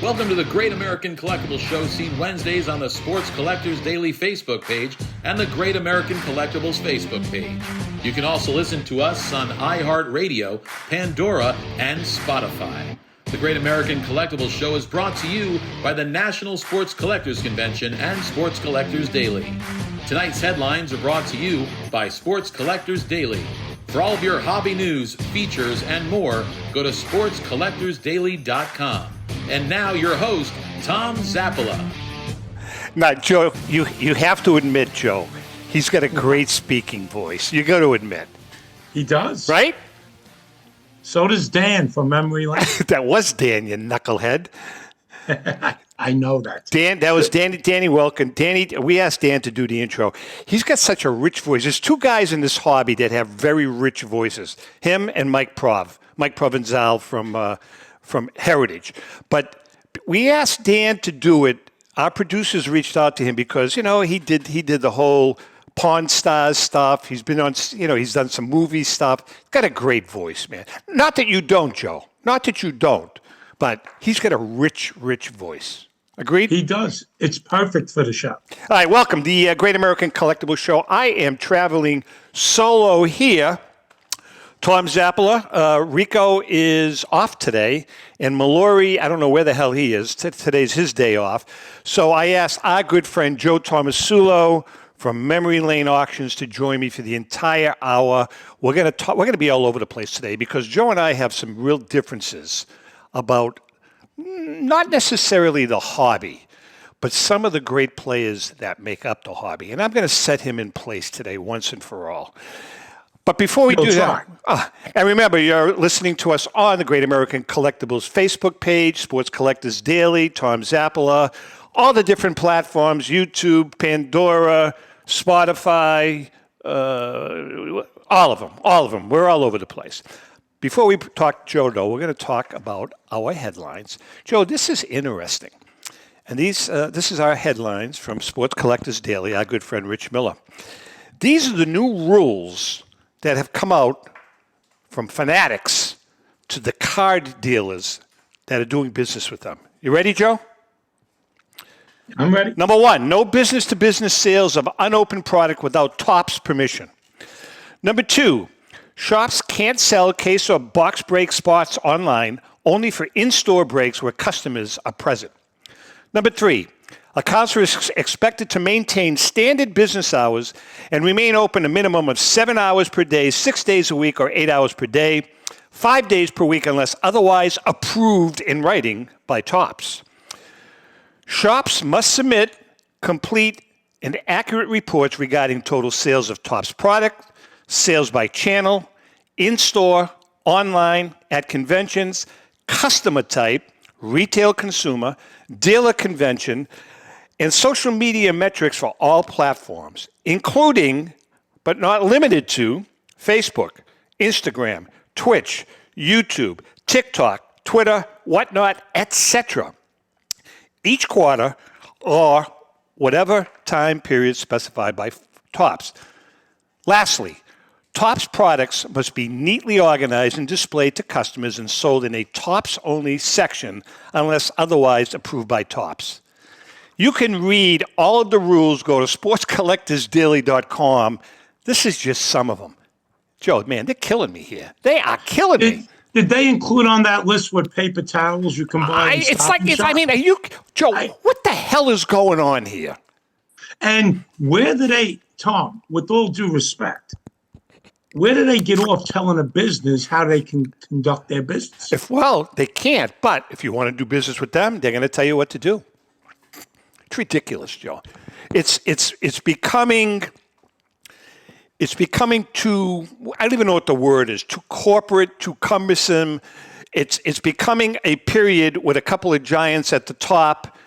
Welcome to the Great American Collectibles Show, seen Wednesdays on the Sports Collectors Daily Facebook page and the Great American Collectibles Facebook page. You can also listen to us on iHeartRadio, Pandora, and Spotify. The Great American Collectibles Show is brought to you by the National Sports Collectors Convention and Sports Collectors Daily. Tonight's headlines are brought to you by Sports Collectors Daily. For all of your hobby news, features, and more, go to sportscollectorsdaily.com. And now your host, Tom Zappola. Now, Joe, you have to admit, Joe, he's got a great speaking voice. You got to admit. He does. Right? So does Dan from Memory Lane. That was Dan, you knucklehead. I know that. Dan, that was Danny Welkin. Danny, we asked Dan to do the intro. He's got such a rich voice. There's two guys in this hobby that have very rich voices. Him and Mike Provenzal from Heritage. But we asked Dan to do it. Our producers reached out to him because, he did the whole Pawn Stars stuff. He's been on, he's done some movie stuff. He's got a great voice, man. Not that you don't, Joe. Not that you don't. But he's got a rich, rich voice. Agreed? He does. It's perfect for the show. All right, welcome. The Great American Collectibles Show. I am traveling solo here. Tom Zappola. Rico is off today. And Mallory, I don't know where the hell he is. Today's his day off. So I asked our good friend Joe Tomasulo from Memory Lane Auctions to join me for the entire hour. We're going to be all over the place today because Joe and I have some real differences about not necessarily the hobby, but some of the great players that make up the hobby. And I'm going to set him in place today once and for all. But before we do that, and remember, you're listening to us on the Great American Collectibles Facebook page, Sports Collectors Daily, Tom Zappola, all the different platforms, YouTube, Pandora, Spotify, all of them. We're all over the place. Before we talk Joe, though, we're going to talk about our headlines. Joe, this is interesting. And this is our headlines from Sports Collectors Daily, our good friend Rich Miller. These are the new rules that have come out from fanatics to the card dealers that are doing business with them. You ready, Joe? I'm ready. Number one, no business-to-business sales of unopened product without Topps permission. Number two, shops can't sell case or box break spots online, only for in-store breaks where customers are present. Number three, accounts are expected to maintain standard business hours and remain open a minimum of 7 hours per day, 6 days a week, or 8 hours per day, 5 days per week unless otherwise approved in writing by Topps. Shops must submit complete and accurate reports regarding total sales of Topps product, sales by channel, in-store, online, at conventions, customer type, retail consumer, dealer convention, and social media metrics for all platforms, including, but not limited to, Facebook, Instagram, Twitch, YouTube, TikTok, Twitter, whatnot, etc. Each quarter or whatever time period specified by Topps. Lastly, Topps products must be neatly organized and displayed to customers and sold in a Topps-only section unless otherwise approved by Topps. You can read all of the rules. Go to sportscollectorsdaily.com. This is just some of them. Joe, man, they're killing me here. They are killing me. Did they include on that list what paper towels you can buy? Joe, what the hell is going on here? And where do they, Tom, with all due respect, where do they get off telling a business how they can conduct their business? They can't, but if you want to do business with them, they're going to tell you what to do. It's ridiculous, Joe. It's becoming too, I don't even know what the word is, too corporate, too cumbersome. It's becoming a period with a couple of giants at the top.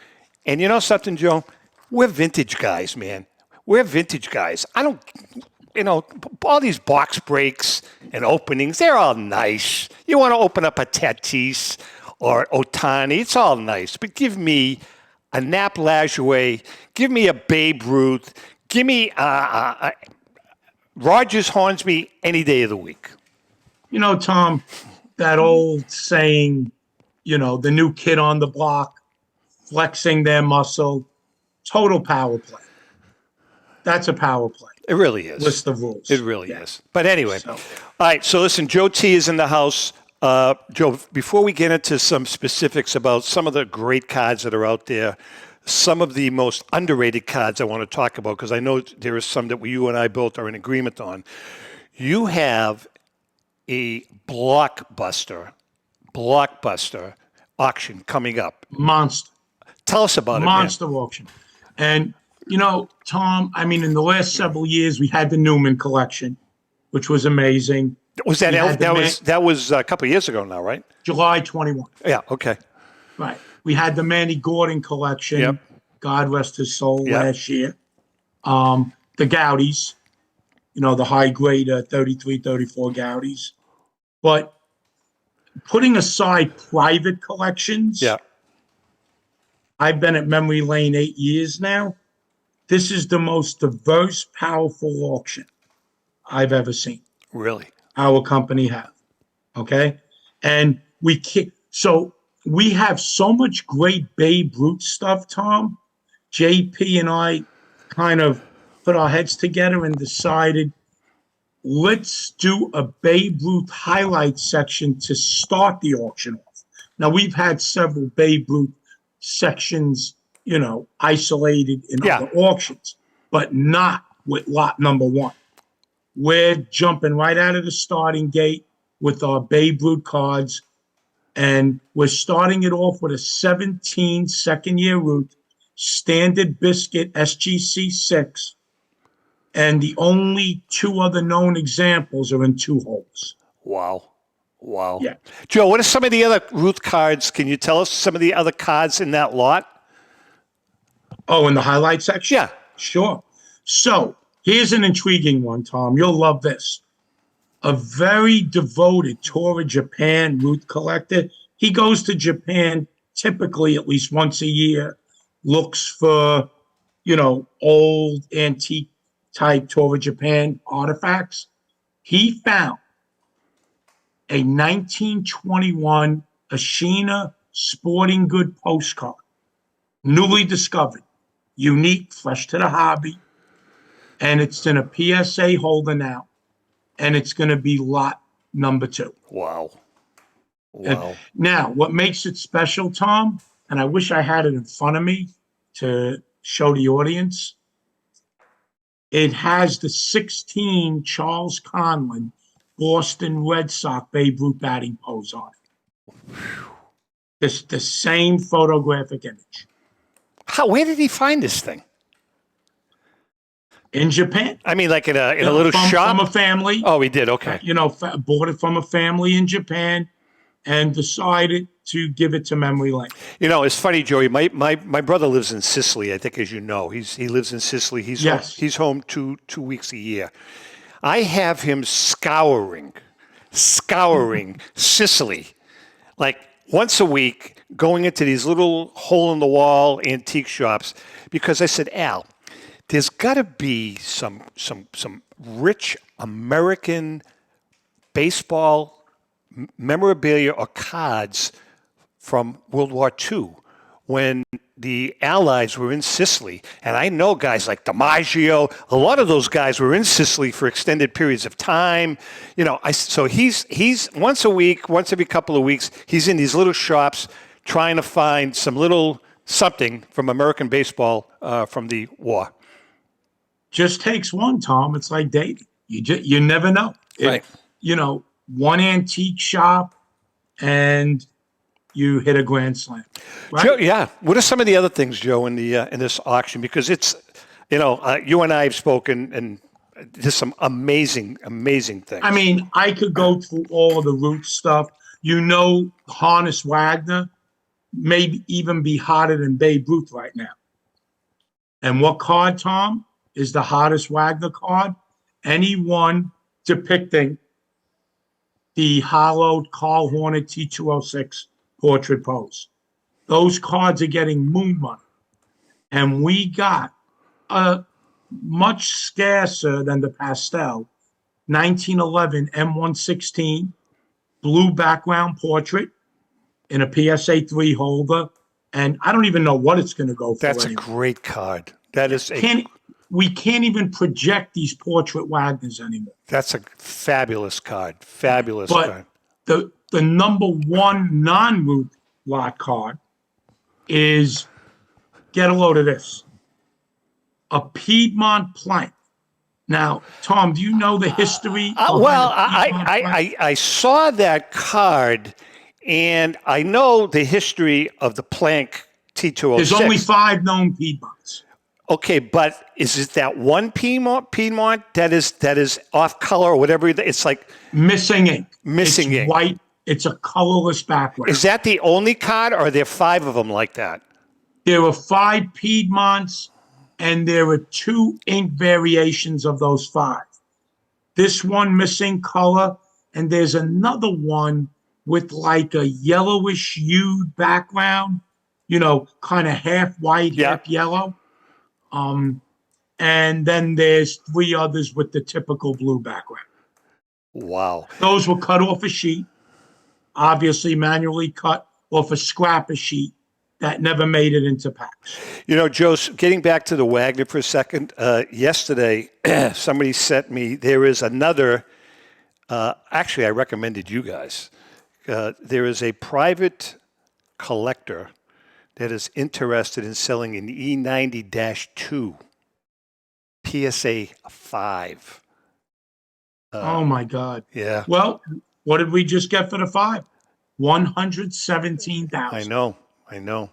And you know something, Joe? We're vintage guys, man. We're vintage guys. All these box breaks and openings, they're all nice. You want to open up a Tatis or Ohtani, it's all nice. But give me a Nap Lajoie, give me a Babe Ruth, give me Rogers Hornsby any day of the week. Tom, that old saying, the new kid on the block, flexing their muscle. Total power play. That's a power play. It really is. List of rules. It really is. But anyway, So. all right. So listen, Joe T is in the house. Joe, before we get into some specifics about some of the great cards that are out there, some of the most underrated cards I want to talk about, because I know there are some that you and I both are in agreement on. You have a blockbuster auction coming up. Monster. Tell us about Monster auction. And, you know, Tom, I mean, in the last several years, we had the Newman collection, which was amazing. Was that was a couple of years ago now, right? July 21. Yeah, okay. Right. We had the Manny Gordon collection. Yep. God rest his soul, last year. The Goudies, you know, the high grade 33, 34 Goudies. But putting aside private collections, I've been at Memory Lane 8 years now. This is the most diverse, powerful auction I've ever seen. Really? Our company have. Okay? And we have so much great Babe Ruth stuff, Tom. JP and I kind of put our heads together and decided, let's do a Babe Ruth highlight section to start the auction off. Now, we've had several Babe Ruth sections, you know, isolated in other auctions, but not with lot number one. We're jumping right out of the starting gate with our Babe Ruth cards, and we're starting it off with a 17 second-year Ruth, standard biscuit SGC 6, and the only two other known examples are in 2 holes. Wow. Yeah. Joe, what are some of the other Ruth cards? Can you tell us some of the other cards in that lot? Oh, in the highlight section? Yeah. Sure. So here's an intriguing one, Tom. You'll love this. A very devoted tour of Japan Ruth collector. He goes to Japan typically at least once a year, looks for, you know, old antique type tour of Japan artifacts. He found a 1921 Ashina sporting good postcard, newly discovered, unique, fresh to the hobby, and it's in a PSA holder now, and it's going to be lot number 2. Wow. And now, what makes it special, Tom, and I wish I had it in front of me to show the audience, it has the 16 Charles Conlon Boston Red Sox Babe Ruth batting pose on it. The same photographic image. Where did he find this thing? In Japan. I mean, like in a little shop? From a family. Oh, he did. Okay. You know, bought it from a family in Japan and decided to give it to Memory Lane. You know, it's funny, Joey. My brother lives in Sicily, I think, as you know. He lives in Sicily. He's home two weeks a year. I have him scouring Sicily, like once a week, going into these little hole-in-the-wall antique shops, because I said, Al, there's got to be some rich American baseball memorabilia or cards from World War II when the Allies were in Sicily. And I know guys like DiMaggio, a lot of those guys were in Sicily for extended periods of time. You know, so he's once a week, once every couple of weeks, he's in these little shops trying to find some little something from American baseball from the war. Just takes one, Tom. It's like dating. You never know. Right. You know, one antique shop and you hit a grand slam. Right? Joe, yeah. What are some of the other things, Joe, in this auction? Because it's, you know, you and I have spoken, and there's some amazing things. I mean, I could go through all of the Ruth stuff. You know, Honus Wagner may even be hotter than Babe Ruth right now. And what card, Tom, is the hottest Wagner card? Anyone depicting the hollowed Carl Horner T206 portrait pose. Those cards are getting moon money. And we got a much scarcer than the pastel 1911 M116 blue background portrait in a PSA 3 holder, and I don't even know what it's going to go for. That's anymore. a great card. That is We can't even project these portrait Wagners anymore. That's a fabulous card. Fabulous But card. the number one non-root lot card is, get a load of this, a Piedmont plank. Now, Tom, do you know the history? I saw that card, and I know the history of the plank T206. There's only 5 known Piedmonts. Okay, but is it that one Piedmont that is off color or whatever? It's like missing ink. Missing it's ink. White. It's a colorless background. Is that the only card, or are there 5 of them like that? There are 5 Piedmonts, and there are 2 ink variations of those 5. This one missing color, and there's another one with like a yellowish hued background, kind of half white, half yellow. And then there's 3 others with the typical blue background. Wow. Those were cut off a sheet, obviously manually cut off a scrapper sheet that never made it into packs. Joe, getting back to the Wagner for a second, yesterday somebody sent me, there is another, actually I recommended you guys. There is a private collector that is interested in selling an E90-2 PSA 5. Oh my God. Yeah. Well, what did we just get for the 5? 117,000. I know.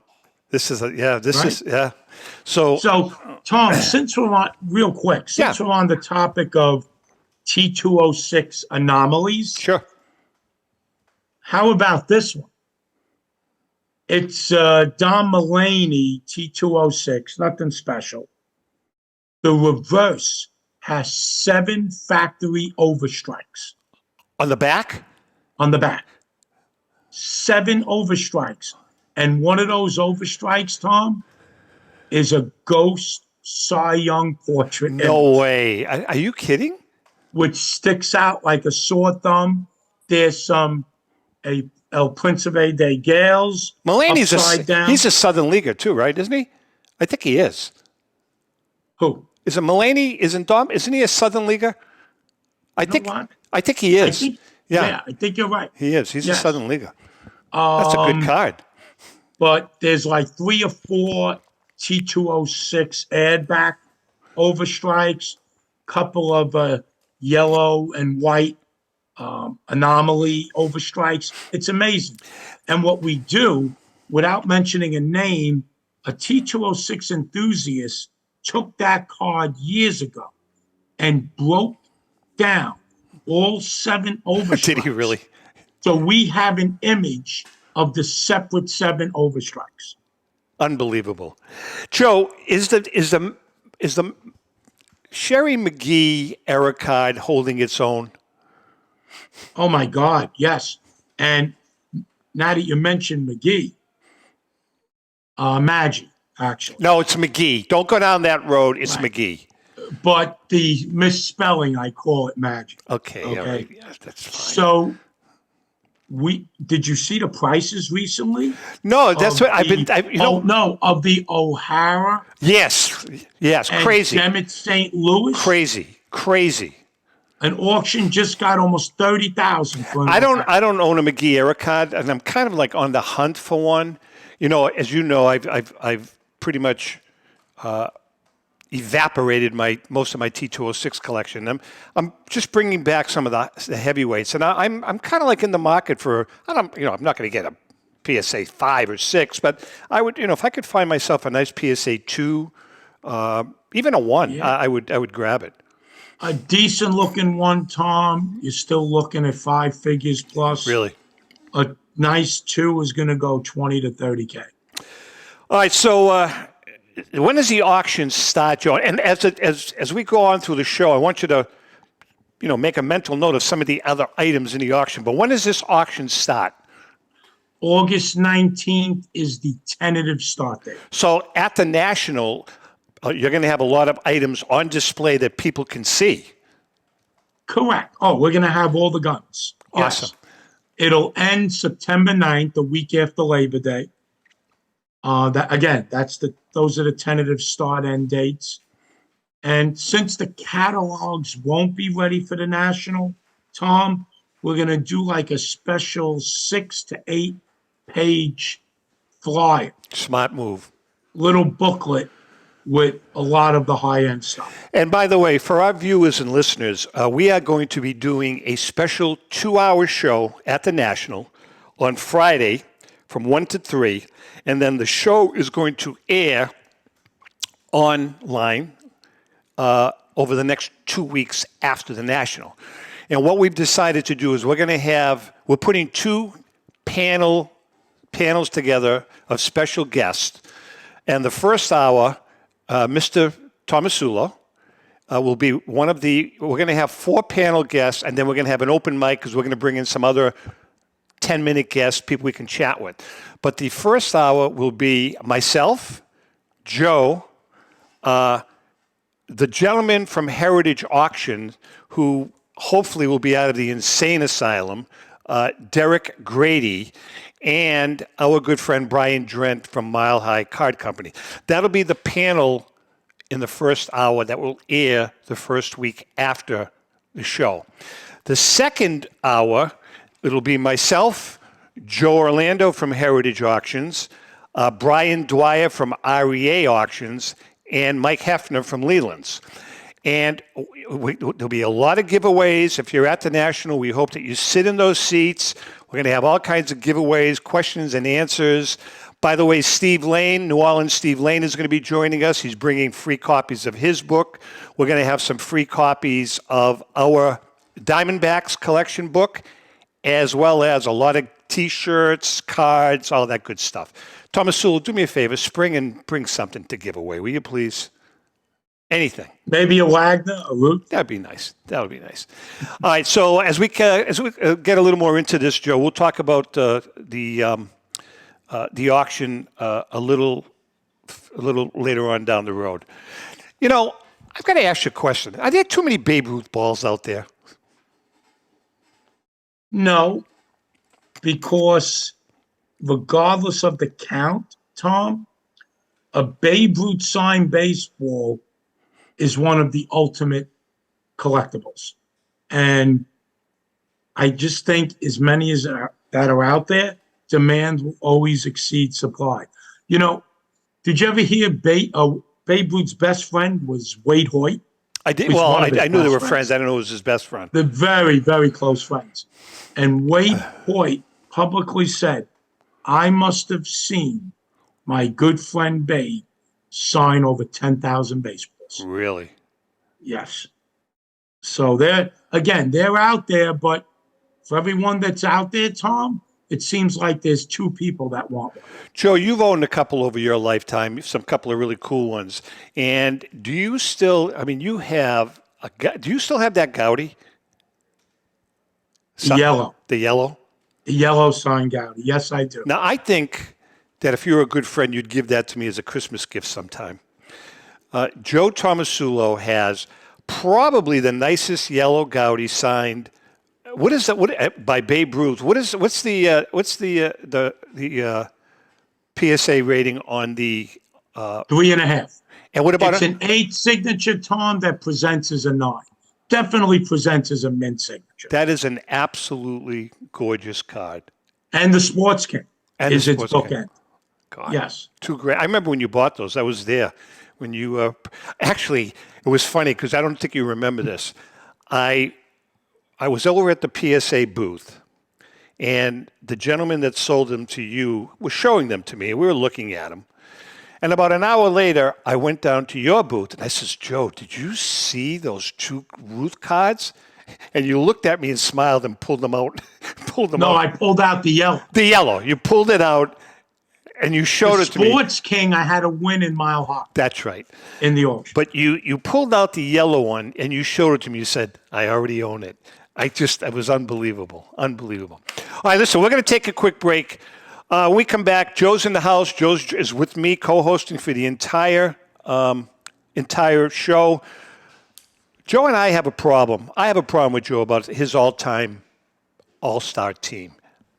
This is Right? So Tom, since we're on real quick, since we're on the topic of T206 anomalies, sure. How about this one? It's Don Mulaney T206, nothing special. The reverse has 7 factory overstrikes. On the back? On the back. 7 overstrikes. And one of those overstrikes, Tom, is a ghost Cy Young portrait. No way. Are you kidding? Which sticks out like a sore thumb. There's some El Príncipe de Gales. Mulaney's he's a Southern Leaguer too, right? Isn't he? I think he is. Who? Is it Mulaney? Isn't he a Southern Leaguer? I think he is. I think you're right. He is. He's a Southern Leaguer. That's a good card. But there's like 3 or 4 T206 add back overstrikes, couple of yellow and white anomaly overstrikes. It's amazing. And what we do, without mentioning a name, a T206 enthusiast took that card years ago and broke down all 7 overstrikes. Did he really? So we have an image of the separate 7 overstrikes. Unbelievable. Joe, is the Sherry McGee era card holding its own? Oh my God, yes. And now that you mentioned McGee, Maggie, actually. No, it's McGee. Don't go down that road. It's right. McGee. But the misspelling, I call it Maggie. Okay. Right. Yeah, that's fine. So did you see the prices recently? No, that's what I've been. Of the O'Hara. Yes, crazy. Demet St. Louis. Crazy. An auction just got almost 30,000 for. I don't own a McGee era card, and I'm kind of like on the hunt for one. As you know, I've pretty much evaporated most of my T206 collection. I'm just bringing back some of the heavyweights, and I'm kind of like in the market for. I'm not going to get a PSA 5 or 6, but I would, if I could find myself a nice PSA 2, even a 1, I would grab it. A decent looking one, Tom. You're still looking at 5 figures plus. Really? A nice 2 is going to go 20 to 30K. All right. So when does the auction start, Joe? And as we go on through the show, I want you to, make a mental note of some of the other items in the auction. But when does this auction start? August 19th is the tentative start date. So at the National, you're going to have a lot of items on display that people can see. Correct. Oh, we're going to have all the guns. Awesome. Yes. It'll end September 9th, the week after Labor Day. Those are the tentative start end dates. And since the catalogs won't be ready for the national, Tom, we're gonna do like a special 6 to 8 page flyer, Smart move. little booklet with a lot of the high end stuff. And by the way, for our viewers and listeners, we are going to be doing a special 2-hour show at the National on Friday from 1 to 3. And then the show is going to air online over the next 2 weeks after the National. And what we've decided to do is we're putting 2 panels together of special guests. And the first hour, Mr. Tomasulo will be we're going to have 4 panel guests, and then we're going to have an open mic because we're going to bring in some other 10-minute guests, people we can chat with. But the first hour will be myself, Joe, the gentleman from Heritage Auction, who hopefully will be out of the insane asylum, Derek Grady, and our good friend Brian Drent from Mile High Card Company. That'll be the panel in the first hour that will air the first week after the show. The second hour, it'll be myself, Joe Orlando from Heritage Auctions, Brian Dwyer from REA Auctions, and Mike Hefner from Leland's. And there'll be a lot of giveaways. If you're at the National, we hope that you sit in those seats. We're going to have all kinds of giveaways, questions and answers. By the way, Steve Lane, New Orleans Steve Lane, is going to be joining us. He's bringing free copies of his book. We're going to have some free copies of our Diamondbacks collection book, as well as a lot of T-shirts, cards, all that good stuff. Tomasulo, do me a favor, spring and bring something to give away, will you please? Anything. Maybe a Wagner, a Root. That'd be nice. That would be nice. All right. So as we get a little more into this, Joe, we'll talk about the auction a little later on down the road. You know, I've got to ask you a question. Are there too many Babe Ruth balls out there? No, because regardless of the count, Tom, a Babe Ruth signed baseball is one of the ultimate collectibles. And I just think as many as that are out there, demand will always exceed supply. You know, did you ever hear Babe Ruth's best friend was Wade Hoyt? I did. Well, I knew they were friends. I didn't know it was his best friend. They're very, very close friends. And Wade Hoyt publicly said, I must have seen my good friend Babe sign over 10,000 baseballs. Really? Yes. So they're out there, but for everyone that's out there, Tom, it seems like there's 2 people that want one. Joe, you've owned a couple over your lifetime, couple of really cool ones. And do you still, do you still have that Gaudy? Yellow. The yellow? The yellow signed Gaudy. Yes, I do. Now, I think that if you're a good friend, you'd give that to me as a Christmas gift sometime. Joe Tomasulo has probably the nicest yellow Gaudy signed. What is that? What by Babe Ruth? What's the PSA rating on the 3.5? And what about it's an 8 signature, Tom, that presents as a 9. Definitely presents as a mint signature. That is an absolutely gorgeous card. And the Sports King is its bookend. God, yes. Too great. I remember when you bought those. I was there. When you actually, it was funny because I don't think you remember this. I was over at the PSA booth, and the gentleman that sold them to you was showing them to me. We were looking at them. And about an hour later, I went down to your booth, and I says, Joe, did you see those 2 Ruth cards? And you looked at me and smiled and pulled them out. No, I pulled out the yellow. The yellow. You pulled it out. And you showed it to me. Sports King, I had a win in Mile High. That's right. In the auction. But you pulled out the yellow one, and you showed it to me. You said, I already own it. It was unbelievable. Unbelievable. All right, listen, we're going to take a quick break. When we come back, Joe's in the house. Joe is with me, co-hosting for the entire show. Joe and I have a problem. I have a problem with Joe about his all-time all-star team.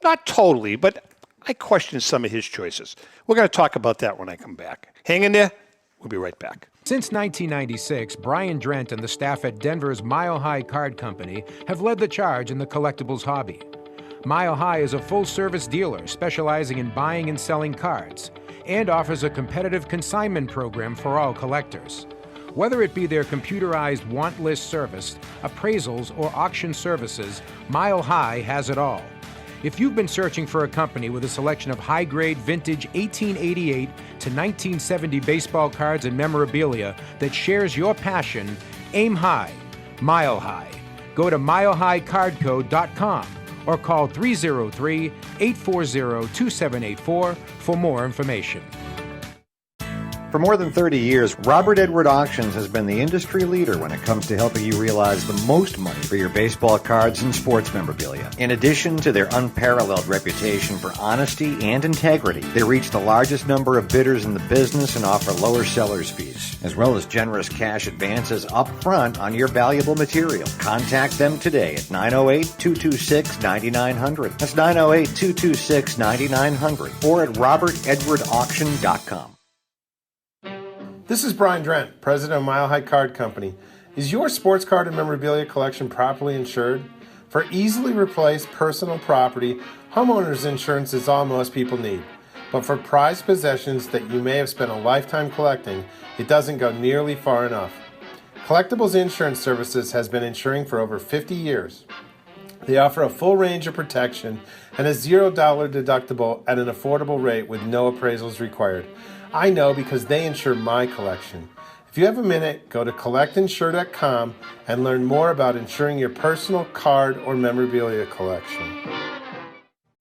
Not totally, but I question some of his choices. We're going to talk about that when I come back. Hang in there. We'll be right back. Since 1996, Brian Drent and the staff at Denver's Mile High Card Company have led the charge in the collectibles hobby. Mile High is a full-service dealer specializing in buying and selling cards and offers a competitive consignment program for all collectors. Whether it be their computerized want list service, appraisals, or auction services, Mile High has it all. If you've been searching for a company with a selection of high-grade vintage 1888 to 1970 baseball cards and memorabilia that shares your passion, aim high, Mile High. Go to milehighcardco.com or call 303-840-2784 for more information. For more than 30 years, Robert Edward Auctions has been the industry leader when it comes to helping you realize the most money for your baseball cards and sports memorabilia. In addition to their unparalleled reputation for honesty and integrity, they reach the largest number of bidders in the business and offer lower sellers' fees, as well as generous cash advances up front on your valuable material. Contact them today at 908-226-9900. That's 908-226-9900 or at robertedwardauction.com. This is Brian Drent, president of Mile High Card Company. Is your sports card and memorabilia collection properly insured? For easily replaced personal property, homeowners insurance is all most people need. But for prized possessions that you may have spent a lifetime collecting, it doesn't go nearly far enough. Collectables Insurance Services has been insuring for over 50 years. They offer a full range of protection and a $0 deductible at an affordable rate with no appraisals required. I know because they insure my collection. If you have a minute, go to collectinsure.com and learn more about insuring your personal card or memorabilia collection.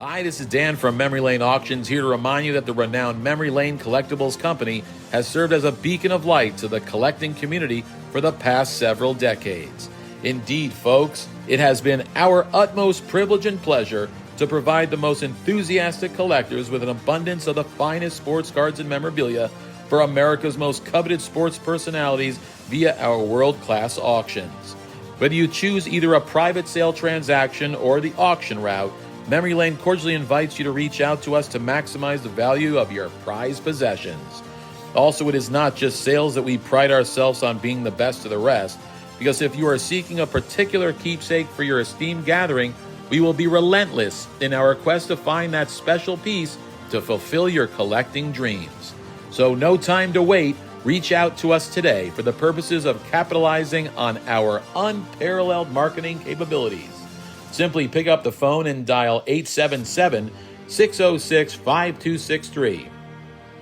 Hi, this is Dan from Memory Lane Auctions, here to remind you that the renowned Memory Lane Collectibles Company has served as a beacon of light to the collecting community for the past several decades. Indeed, folks, it has been our utmost privilege and pleasure to provide the most enthusiastic collectors with an abundance of the finest sports cards and memorabilia for America's most coveted sports personalities via our world-class auctions. Whether you choose either a private sale transaction or the auction route, Memory Lane cordially invites you to reach out to us to maximize the value of your prized possessions. Also, it is not just sales that we pride ourselves on being the best of the rest, because if you are seeking a particular keepsake for your esteemed gathering, we will be relentless in our quest to find that special piece to fulfill your collecting dreams. So no time to wait. Reach out to us today for the purposes of capitalizing on our unparalleled marketing capabilities. Simply pick up the phone and dial 877-606-5263.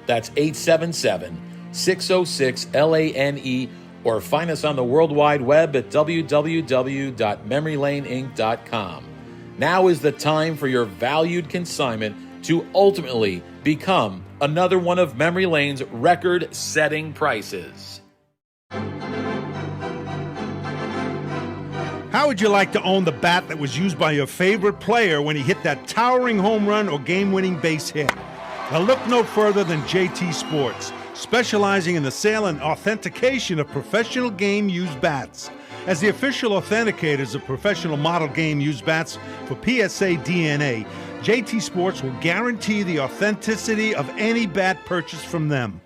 That's 877-606-LANE, or find us on the World Wide Web at www.memorylaneinc.com. Now is the time for your valued consignment to ultimately become another one of Memory Lane's record-setting prices. How would you like to own the bat that was used by your favorite player when he hit that towering home run or game-winning base hit? Now look no further than JT Sports, specializing in the sale and authentication of professional game-used bats. As the official authenticators of professional model game-used bats for PSA DNA, JT Sports will guarantee the authenticity of any bat purchased from them.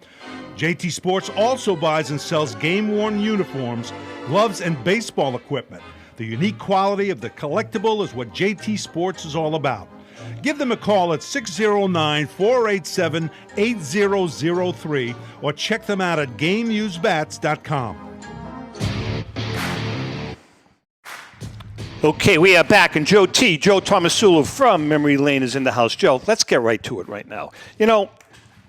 JT Sports also buys and sells game-worn uniforms, gloves, and baseball equipment. The unique quality of the collectible is what JT Sports is all about. Give them a call at 609-487-8003 or check them out at GameUseBats.com. Okay, we are back, and Joe Tomasulo from Memory Lane is in the house. Joe, let's get right to it right now. You know,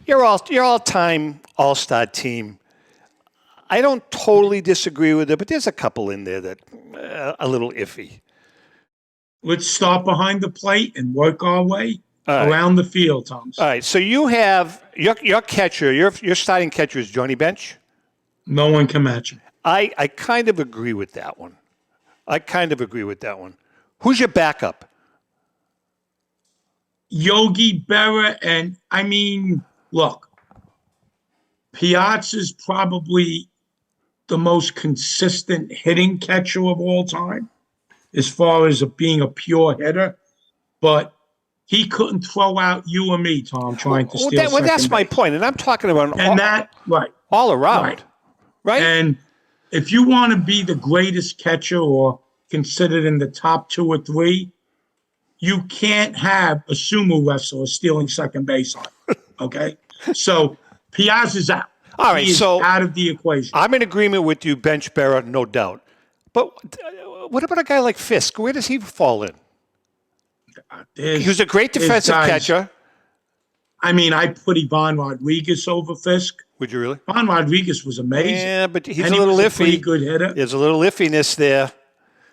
your all-time all-star team, I don't totally disagree with it, but there's a couple in there that a little iffy. Let's start behind the plate and work our way around the field, Thomas. All right, so you have your catcher, your starting catcher is Johnny Bench? No one can match him. I kind of agree with that one. Who's your backup? Yogi Berra, and I mean, look, Piazza's probably the most consistent hitting catcher of all time as far as being a pure hitter. But he couldn't throw out you or me, Tom, trying to steal second that's my base. point, and I'm talking about all around, right? And if you want to be the greatest catcher or considered in the top 2 or 3, you can't have a sumo wrestler stealing second base on you, okay? So Piazza's out. All right, he is out of the equation. I'm in agreement with you, bench bearer, no doubt. But what about a guy like Fisk? Where does he fall in? He was a great defensive catcher. I mean, I put Ivan Rodriguez over Fisk. Would you really? Ivan Rodriguez was amazing. Yeah, but he's and a little he iffy. was a pretty good hitter. There's a little iffiness there.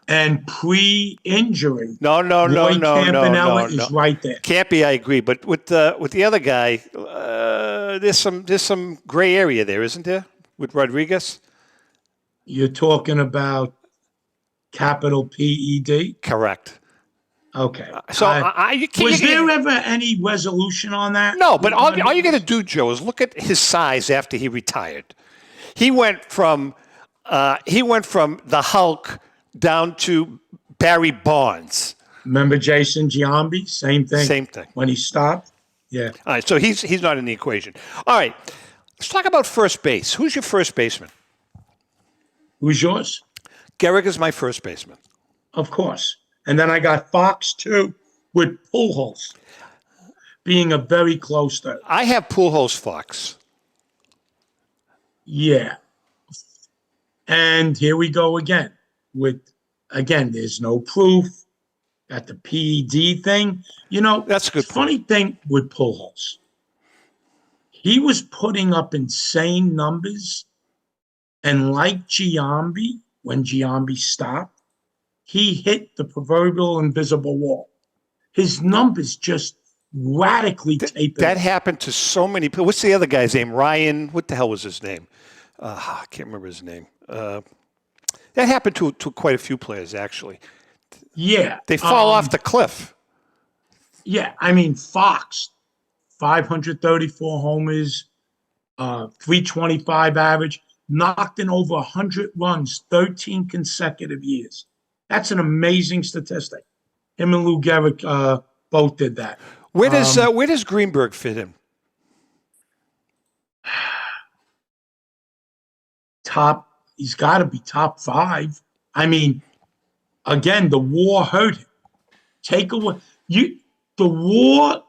And pre-injury, no, Campanella is right there. Campy, I agree, but with the other guy, there's some gray area there, isn't there? With Rodriguez, you're talking about capital PED. Correct. Okay. So was there ever any resolution on that? No, but all you got to do, Joe, is look at his size after he retired. He went from the Hulk down to Barry Bonds. Remember Jason Giambi? Same thing. Same thing. When he stopped? Yeah. All right, so he's not in the equation. All right, let's talk about first base. Who's your first baseman? Who's yours? Gehrig is my first baseman. Of course. And then I got Fox, too, with Pujols being a very close third. I have Pujols, Fox. Yeah. And here we go again. There's no proof. Got the PED thing. That's a good funny thing with Pujols. He was putting up insane numbers. And like Giambi, when Giambi stopped, he hit the proverbial invisible wall. His numbers just radically tapered. That happened to so many people. What's the other guy's name? Ryan. What the hell was his name? I can't remember his name. That happened to quite a few players, actually. Yeah. They fall off the cliff. Yeah. I mean, Fox, 534 homers, 325 average, knocked in over 100 runs, 13 consecutive years. That's an amazing statistic. Him and Lou Gehrig both did that. Where does Greenberg fit in? He's got to be top 5. I mean, again, the war hurt him. The war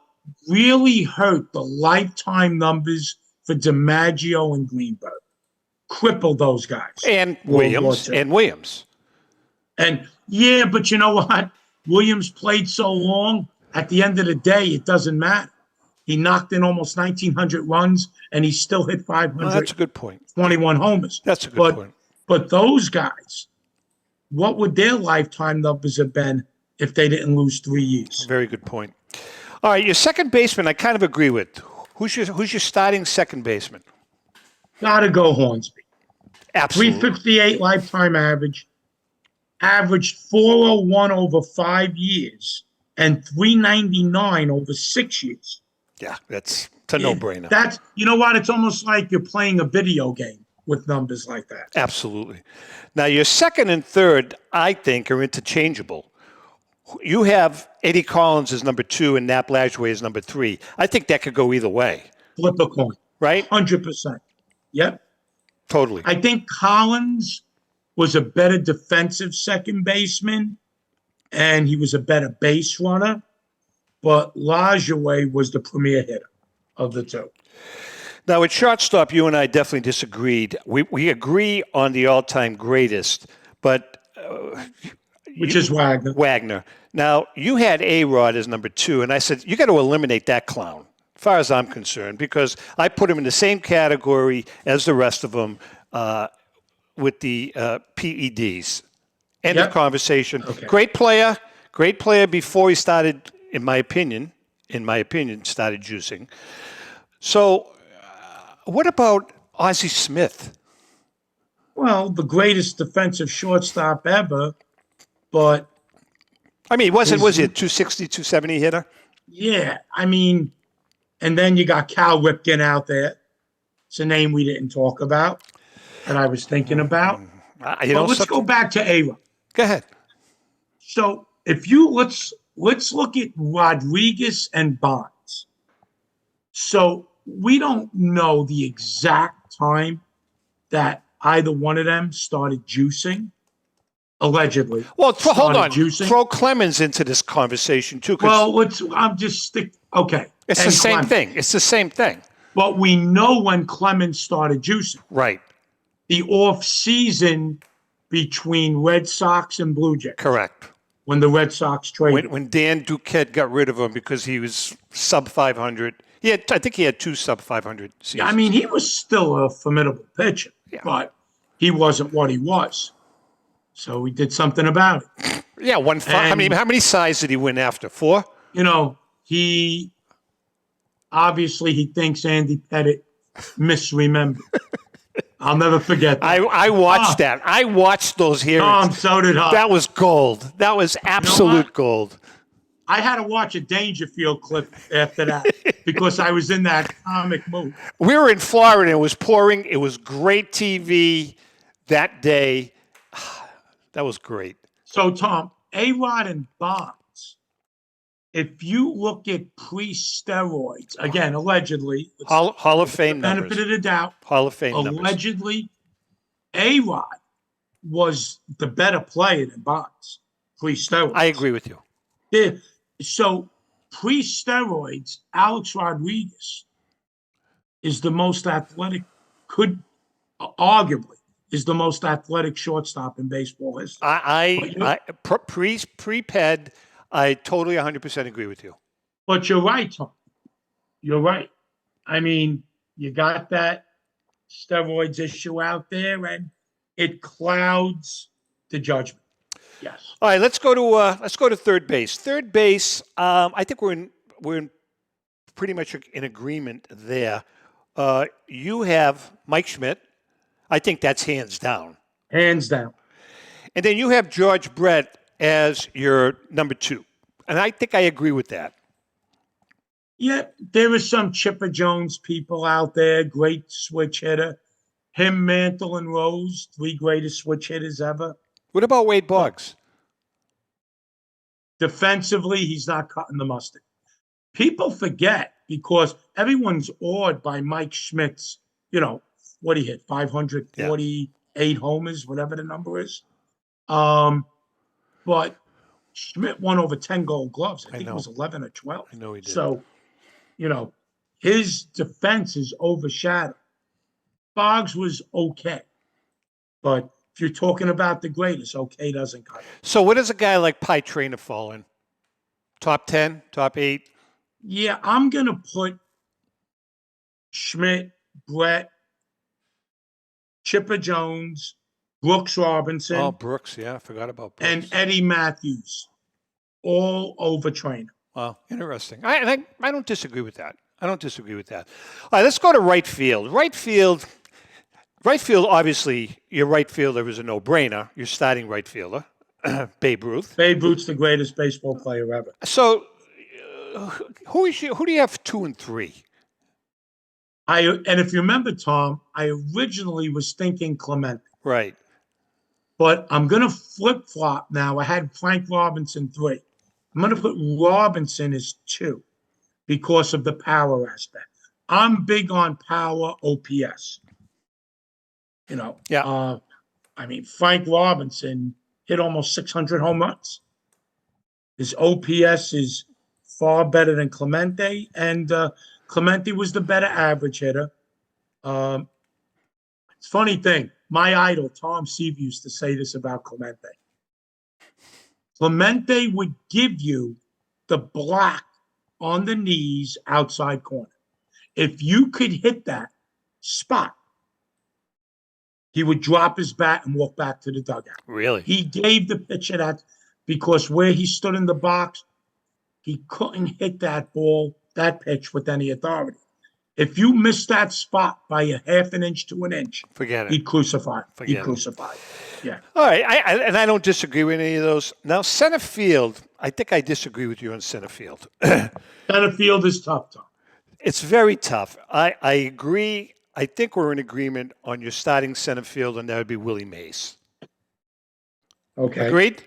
really hurt the lifetime numbers for DiMaggio and Greenberg. Crippled those guys. And Williams. And yeah, but you know what? Williams played so long, at the end of the day, it doesn't matter. He knocked in almost 1,900 runs, and he still hit 500. Well, that's a good point. 21 homers. That's a good point. But those guys, what would their lifetime numbers have been if they didn't lose 3 years? Very good point. All right, your second baseman, I kind of agree with. Who's your starting second baseman? Gotta go Hornsby. Absolutely. 358 lifetime average, averaged 401 over 5 years, and 399 over 6 years. Yeah, that's a no-brainer. That's, you know what? It's almost like you're playing a video game with numbers like that. Absolutely. Now, your second and third, I think, are interchangeable. You have Eddie Collins as number 2 and Nap Lajoie as number 3. I think that could go either way. Flip a coin. Right? 100%. Yep. Totally. I think Collins was a better defensive second baseman, and he was a better base runner, but Lajoie was the premier hitter of the two. Now, at shortstop, you and I definitely disagreed. We agree on the all-time greatest, but... Which is Wagner. Wagner. Now, you had A-Rod as number 2, and I said, you got to eliminate that clown, as far as I'm concerned, because I put him in the same category as the rest of them with the PEDs. End of conversation. Okay. Great player before he started, in my opinion, started juicing. So, what about Ozzie Smith? Well, the greatest defensive shortstop ever, but... I mean, was he a 260, 270 hitter? Yeah, I mean, and then you got Cal Ripken out there. It's a name we didn't talk about that I was thinking about. Let's go back to A-Rod. Go ahead. So let's look at Rodriguez and Bonds. So we don't know the exact time that either one of them started juicing, allegedly. Well, hold on. Juicing. Throw Clemens into this conversation too. Well, I'm just stick. Okay, it's the same thing. It's the same thing. But we know when Clemens started juicing. Right. The off season between Red Sox and Blue Jays. Correct. When the Red Sox traded. When Dan Duquette got rid of him because he was sub 500. I think he had 2 sub 500 seasons. Yeah, I mean, he was still a formidable pitcher, but he wasn't what he was. So we did something about it. Yeah, 1.5. How many sides did he win after? 4? You know, he thinks Andy Pettit misremembered. I'll never forget that. I watched that. I watched those hearings. So did I. That was gold. That was absolute gold. I had to watch a Dangerfield clip after that because I was in that comic mood. We were in Florida. It was pouring. It was great TV that day. That was great. So, Tom, A-Rod and Bonds, if you look at pre-steroids, again, allegedly. Hall of Fame numbers. Benefit of the doubt. Hall of Fame numbers. Allegedly, A-Rod was the better player than Bonds pre-steroids. I agree with you. So, pre-steroids, Alex Rodriguez is the most athletic, arguably, is the most athletic shortstop in baseball history. Pre-ped, I totally 100% agree with you. But you're right, Tom. You're right. I mean, you got that steroids issue out there, and it clouds the judgment. Yes. All right, let's go to third base. Third base, I think we're in pretty much in agreement there. You have Mike Schmidt. I think that's hands down. Hands down. And then you have George Brett as your number 2. And I think I agree with that. Yeah, there are some Chipper Jones people out there, great switch hitter. Him, Mantle, and Rose, 3 greatest switch hitters ever. What about Wade Boggs? Defensively, he's not cutting the mustard. People forget because everyone's awed by Mike Schmidt's, what he hit, 548 homers, whatever the number is. But Schmidt won over 10 gold gloves. I think it was 11 or 12. I know he did. So, his defense is overshadowed. Boggs was okay. But if you're talking about the greatest, okay doesn't cut it. So what does a guy like Pie Traynor fall in? Top 10, top 8? Yeah, I'm going to put Schmidt, Brett, Chipper Jones, Brooks Robinson. Oh, Brooks, yeah, I forgot about Brooks. And Eddie Matthews, all over Traynor. Wow, interesting. I don't disagree with that. All right, let's go to right field. Right field, obviously, your right fielder is a no-brainer. Your starting right fielder, Babe Ruth. Babe Ruth's the greatest baseball player ever. So, who do you have 2 and 3? And if you remember, Tom, I originally was thinking Clemente. Right. But I'm going to flip-flop now. I had Frank Robinson 3. I'm going to put Robinson as 2 because of the power aspect. I'm big on power OPS. Yeah. Frank Robinson hit almost 600 home runs. His OPS is far better than Clemente, and Clemente was the better average hitter. It's a funny thing. My idol, Tom Seaver, used to say this about Clemente. Clemente would give you the block on the knees outside corner. If you could hit that spot, he would drop his bat and walk back to the dugout. Really? He gave the pitcher that because where he stood in the box, he couldn't hit that ball, that pitch with any authority. If you missed that spot by a half an inch to an inch, forget it. He'd crucify. Yeah. All right, I don't disagree with any of those. Now, center field, I think I disagree with you on center field. Center field is tough, Tom. It's very tough. I agree. I think we're in agreement on your starting center field, and that would be Willie Mays. Okay. Agreed?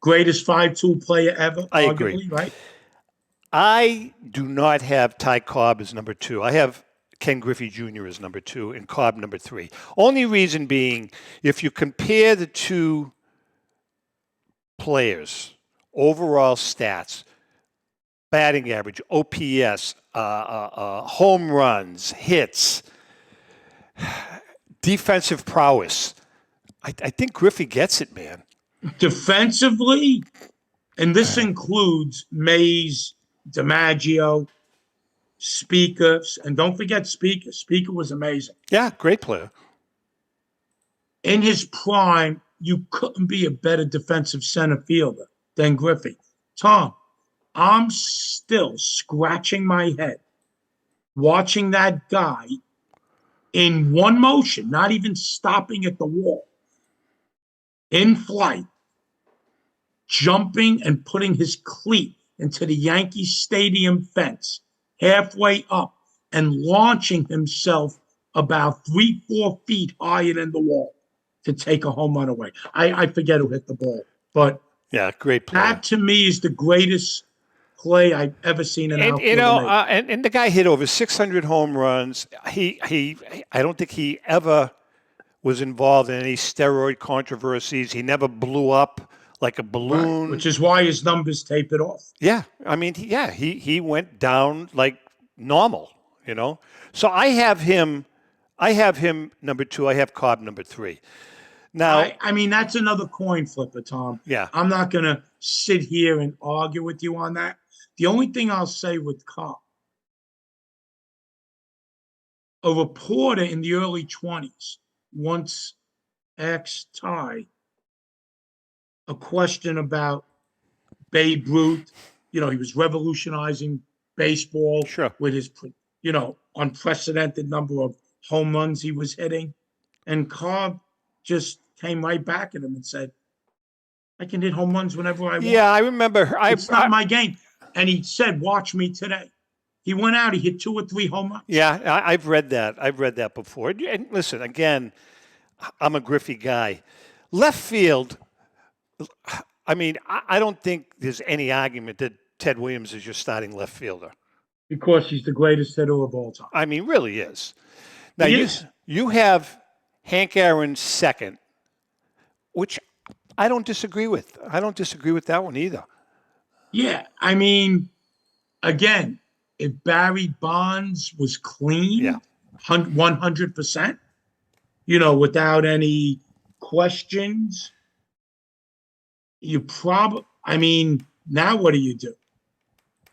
Greatest 5-tool player ever, I arguably, agree. right? I do not have Ty Cobb as number 2. I have Ken Griffey Jr. as number 2 and Cobb number 3. Only reason being, if you compare the two players, overall stats, batting average, OPS, home runs, hits, defensive prowess, I think Griffey gets it, man. Defensively, and this includes Mays, DiMaggio, Speaker, and don't forget Speaker. Speaker was amazing. Yeah, great player. In his prime, you couldn't be a better defensive center fielder than Griffey. Tom, I'm still scratching my head watching that guy in one motion, not even stopping at the wall, in flight, jumping and putting his cleat into the Yankee Stadium fence, halfway up, and launching himself about 3-4 feet higher than the wall to take a home run away. I forget who hit the ball, but yeah, great player. That to me is the greatest play I've ever seen in outfield. And the guy hit over 600 home runs. I don't think he ever was involved in any steroid controversies. He never blew up like a balloon, right, which is why his numbers tapered off. Yeah, I mean, he went down like normal, you know. So I have him number 2. I have Cobb number 3. Now, I mean, that's another coin flipper, Tom. Yeah, I'm not going to sit here and argue with you on that. The only thing I'll say with Cobb, a reporter in the early 20s once asked Ty a question about Babe Ruth. You know, he was revolutionizing baseball with his, unprecedented number of home runs he was hitting. And Cobb just came right back at him and said, I can hit home runs whenever I want. Yeah, I remember. It's not my game. And he said, watch me today. He went out, he hit 2 or 3 home runs. Yeah, I've read that. I've read that before. And listen, again, I'm a Griffey guy. Left field, I mean, I don't think there's any argument that Ted Williams is your starting left fielder. Because he's the greatest hitter of all time. I mean, really is. Now, you have Hank Aaron second, which I don't disagree with. I don't disagree with that one either. Yeah, I mean, again, if Barry Bonds was clean, 100%, without any questions, you probably, now what do?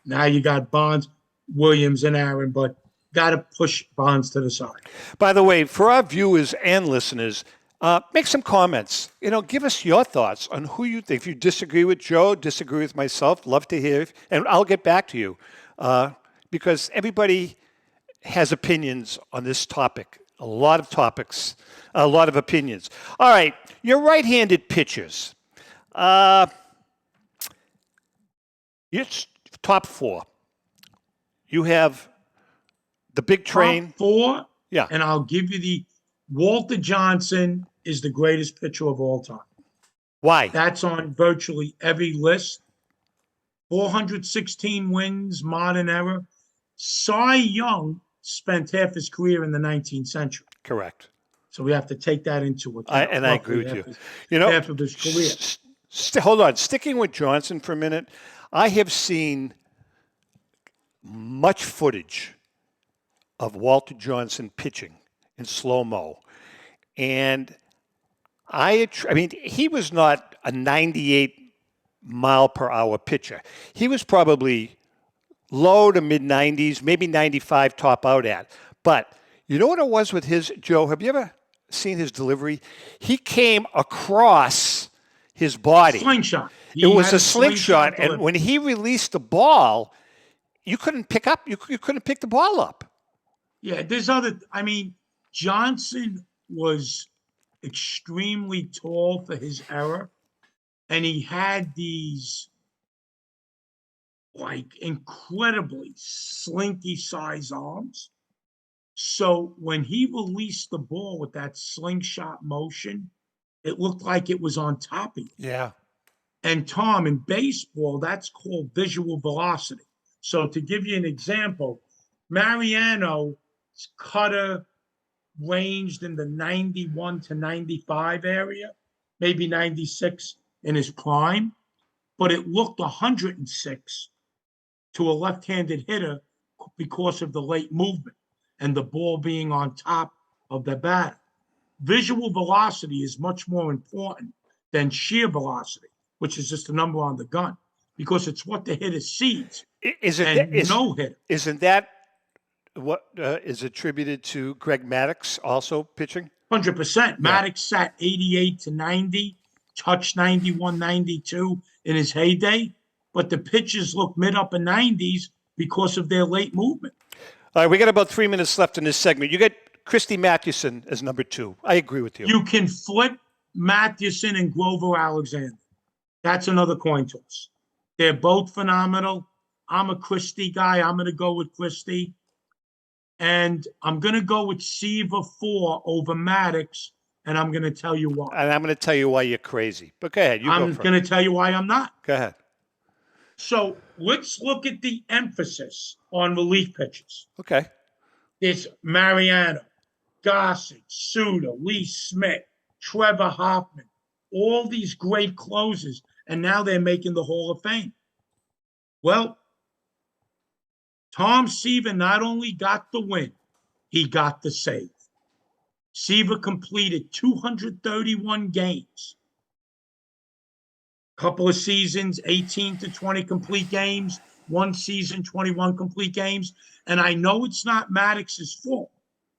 Now you got Bonds, Williams, and Aaron, but got to push Bonds to the side. By the way, for our viewers and listeners, make some comments. Give us your thoughts on who you think. If you disagree with Joe, disagree with myself, love to hear, and I'll get back to you because everybody has opinions on this topic. A lot of topics, a lot of opinions. All right, your right-handed pitchers. It's top 4. You have the big train. Top 4? Yeah. And I'll give you Walter Johnson is the greatest pitcher of all time. Why? That's on virtually every list. 416 wins, modern era. Cy Young spent half his career in the 19th century. Correct. So we have to take that into account. I agree with you. Half of his career. Hold on. Sticking with Johnson for a minute, I have seen much footage of Walter Johnson pitching in slow-mo. And he was not a 98 mile per hour pitcher. He was probably low to mid 90s, maybe 95 top out at. But you know what it was with Joe? Have you ever seen his delivery? He came across his body. Slingshot. It was a slingshot, and when he released the ball, you couldn't pick the ball up. Yeah, Johnson was extremely tall for his era, and he had these incredibly slinky size arms. So when he released the ball with that slingshot motion, it looked like it was on top of you. Yeah. And Tom, in baseball, that's called visual velocity. So to give you an example, Mariano's cutter ranged in the 91 to 95 area, maybe 96 in his prime, but it looked 106 to a left-handed hitter because of the late movement and the ball being on top of the batter. Visual velocity is much more important than sheer velocity, which is just a number on the gun, because it's what the hitter sees. No hitter. Isn't that what is attributed to Greg Maddux also pitching? 100%. Maddux sat 88 to 90, touched 91, 92 in his heyday, but the pitches look mid-upper 90s because of their late movement. All right, we got about 3 minutes left in this segment. You get Christy Mathewson as number 2. I agree with you. You can flip Mathewson and Grover Alexander. That's another coin toss. They're both phenomenal. I'm a Christie guy. I'm going to go with Christie. And I'm going to go with Seaver 4 over Maddux, and I'm going to tell you why. And I'm going to tell you why you're crazy. But go ahead. I'm going to tell you why I'm not. Go ahead. So let's look at the emphasis on relief pitches. Okay. There's Mariano, Gossett, Suter, Lee Smith, Trevor Hoffman, all these great closers, and now they're making the Hall of Fame. Well, Tom Seaver not only got the win, he got the save. Seaver completed 231 games. Couple of seasons, 18 to 20 complete games. One season, 21 complete games. And I know it's not Maddox's fault.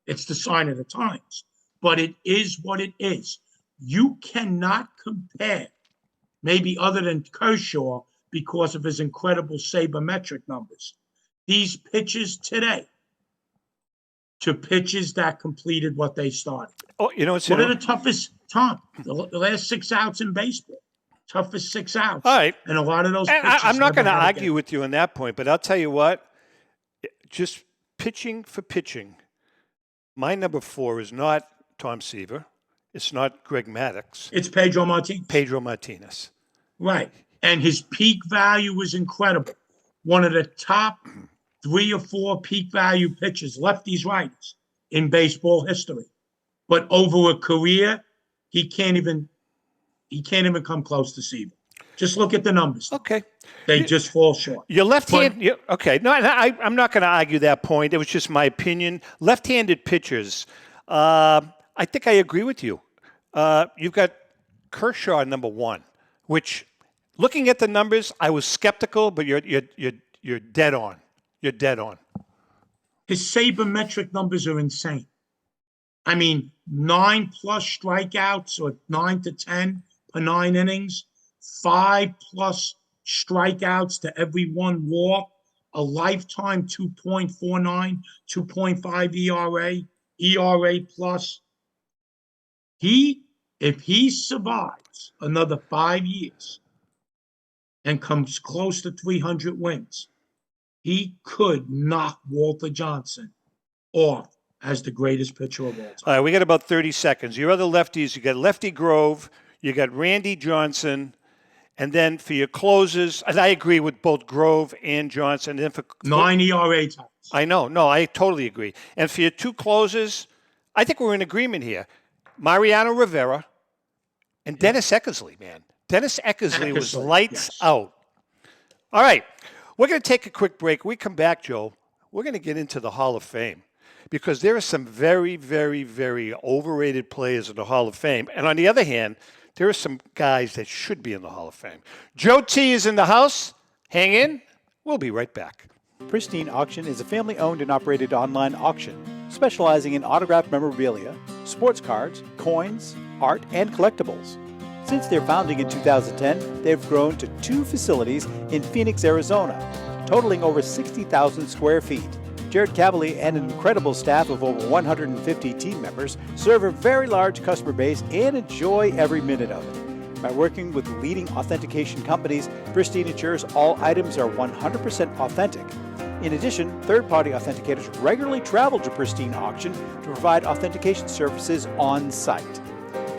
It's the sign of the times. But it is what it is. You cannot compare, maybe other than Kershaw, because of his incredible sabermetric numbers, these pitches today to pitches that completed what they started. Oh, you know what's what are the toughest, Tom? The last 6 outs in baseball. Toughest 6 outs. All right. And a lot of those pitches. I'm not going to argue with you on that point, but I'll tell you what, just pitching for pitching, my number 4 is not Tom Seaver. It's not Greg Maddux. It's Pedro Martinez. Pedro Martinez. Right. And his peak value was incredible. One of the top 3 or 4 peak value pitchers, lefties, righties, in baseball history. But over a career, he can't even come close to Seaver. Just look at the numbers. Okay. They just fall short. Your left hand, okay. No, I'm not going to argue that point. It was just my opinion. Left-handed pitchers, I think I agree with you. You've got Kershaw number 1, which, looking at the numbers, I was skeptical, but you're dead on. You're dead on. His sabermetric numbers are insane. I mean, 9+ strikeouts, or 9 to 10 per 9 innings, 5+ strikeouts to every 1 walk, a lifetime 2.49, 2.5 ERA, ERA plus. If he survives another 5 years and comes close to 300 wins, he could knock Walter Johnson off as the greatest pitcher of all time. All right, we got about 30 seconds. Your other lefties, you got Lefty Grove, you got Randy Johnson, and then for your closers, and I agree with both Grove and Johnson. And then for 9 ERA times. I know. No, I totally agree. And for your 2 closers, I think we're in agreement here. Mariano Rivera and Dennis Eckersley, man. Dennis Eckersley was lights out. All right. We're going to take a quick break. When we come back, Joe, we're going to get into the Hall of Fame because there are some very, very, very overrated players in the Hall of Fame. And on the other hand, there are some guys that should be in the Hall of Fame. Joe T is in the house. Hang in. We'll be right back. Pristine Auction is a family-owned and operated online auction specializing in autographed memorabilia, sports cards, coins, art, and collectibles. Since their founding in 2010, they've grown to 2 facilities in Phoenix, Arizona, totaling over 60,000 square feet. Jared Cavalier and an incredible staff of over 150 team members serve a very large customer base and enjoy every minute of it. By working with leading authentication companies, Pristine ensures all items are 100% authentic. In addition, third-party authenticators regularly travel to Pristine Auction to provide authentication services on site.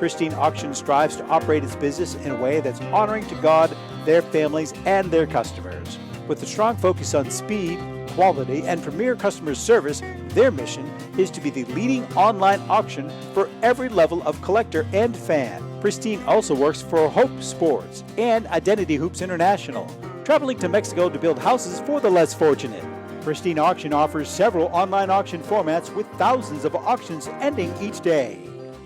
Pristine Auction strives to operate its business in a way that's honoring to God, their families, and their customers. With a strong focus on speed, quality, and premier customer service, their mission is to be the leading online auction for every level of collector and fan. Pristine also works for Hope Sports and Identity Hoops International, traveling to Mexico to build houses for the less fortunate. Pristine Auction offers several online auction formats with thousands of auctions ending each day.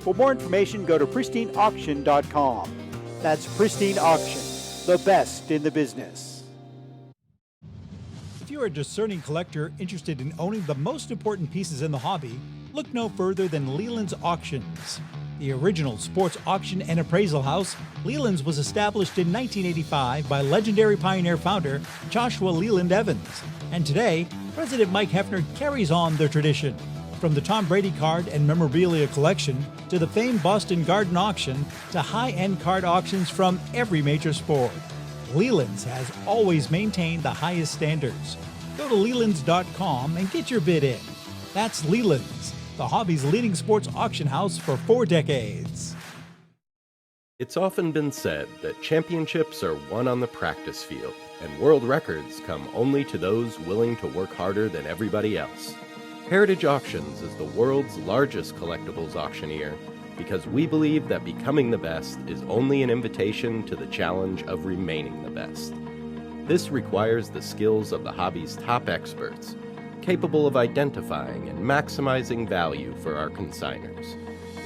For more information, go to pristineauction.com. That's Pristine Auction, the best in the business. If you're a discerning collector interested in owning the most important pieces in the hobby, look no further than Leland's Auctions. The original sports auction and appraisal house, Leland's was established in 1985 by legendary Pioneer founder Joshua Leland Evans. And today, President Mike Hefner carries on their tradition. From the Tom Brady card and memorabilia collection to the famed Boston Garden auction to high-end card auctions from every major sport, Leland's has always maintained the highest standards. Go to Lelands.com and get your bid in. That's Leland's, the hobby's leading sports auction house for 4 decades. It's often been said that championships are won on the practice field, and world records come only to those willing to work harder than everybody else. Heritage Auctions is the world's largest collectibles auctioneer because we believe that becoming the best is only an invitation to the challenge of remaining the best. This requires the skills of the hobby's top experts, capable of identifying and maximizing value for our consigners.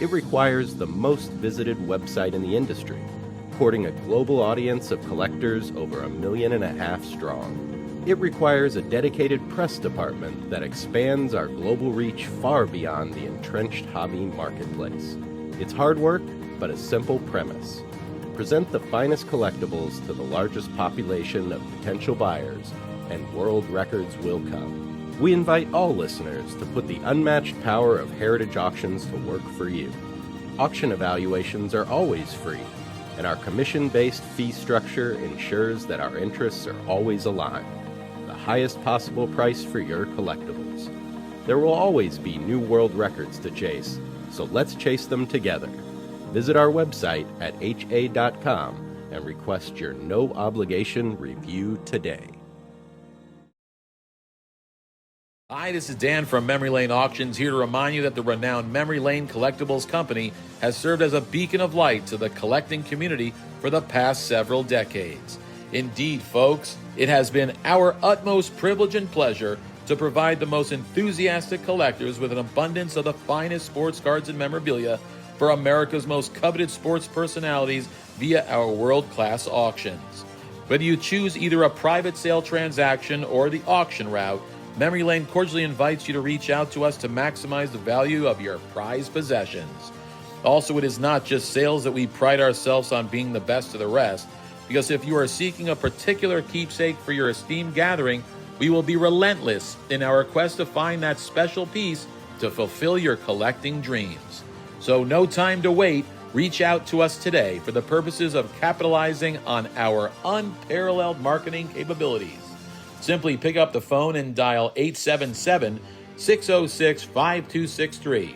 It requires the most visited website in the industry, courting a global audience of collectors over 1.5 million strong. It requires a dedicated press department that expands our global reach far beyond the entrenched hobby marketplace. It's hard work, but a simple premise. Present the finest collectibles to the largest population of potential buyers, and world records will come. We invite all listeners to put the unmatched power of Heritage Auctions to work for you. Auction evaluations are always free, and our commission-based fee structure ensures that our interests are always aligned. The highest possible price for your collectibles. There will always be new world records to chase, so let's chase them together. Visit our website at ha.com and request your no-obligation review today. Hi, this is Dan from Memory Lane Auctions, here to remind you that the renowned Memory Lane Collectibles Company has served as a beacon of light to the collecting community for the past several decades. Indeed, folks, it has been our utmost privilege and pleasure to provide the most enthusiastic collectors with an abundance of the finest sports cards and memorabilia for America's most coveted sports personalities via our world-class auctions. Whether you choose either a private sale transaction or the auction route, Memory Lane cordially invites you to reach out to us to maximize the value of your prized possessions. Also, it is not just sales that we pride ourselves on being the best of the rest, because if you are seeking a particular keepsake for your esteemed gathering, we will be relentless in our quest to find that special piece to fulfill your collecting dreams. So no time to wait. Reach out to us today for the purposes of capitalizing on our unparalleled marketing capabilities. Simply pick up the phone and dial 877-606-5263.